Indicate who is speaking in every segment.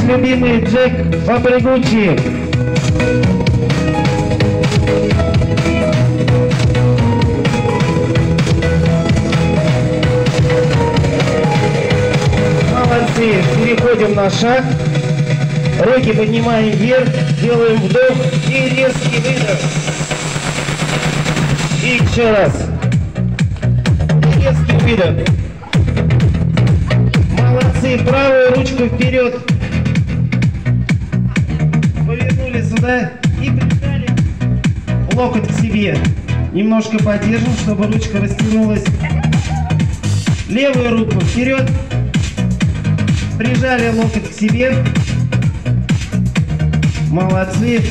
Speaker 1: любимый Джек Фабригуччи. Молодцы. Переходим на шаг. Руки поднимаем вверх, делаем вдох и резкий выдох. И еще раз. Резкий выдох. Молодцы. Правую ручку вперед. Повернули сюда и прижали локоть к себе. Немножко поддержим, чтобы ручка растянулась. Левую руку вперед. Прижали локоть к себе. Молодцы.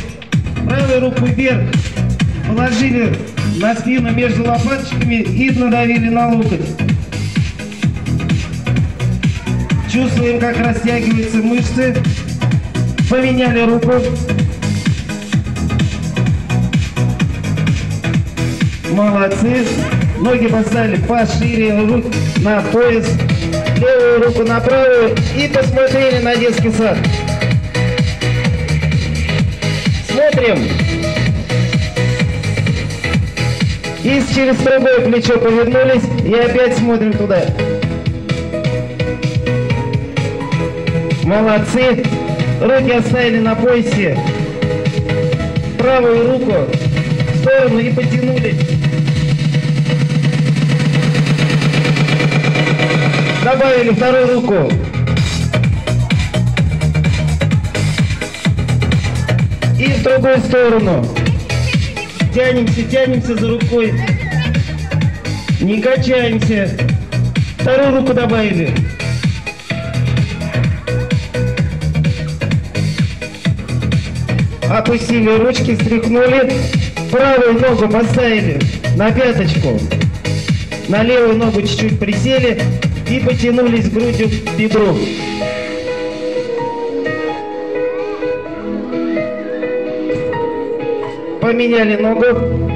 Speaker 1: Правую руку вверх. Положили на спину между лопаточками и надавили на локоть. Чувствуем, как растягиваются мышцы. Поменяли руку. Молодцы. Ноги поставили пошире, руки на пояс. Левую руку на правую и посмотрели на детский сад. Смотрим. И через другое плечо повернулись и опять смотрим туда. Молодцы. Руки оставили на поясе. Правую руку в сторону и потянули. Добавили вторую руку. И в другую сторону. Тянемся, тянемся за рукой. Не качаемся. Вторую руку добавили. Опустили ручки, стряхнули. Правую ногу поставили на пяточку. На левую ногу чуть-чуть присели и потянулись грудью к бедру. Поменяли ногу.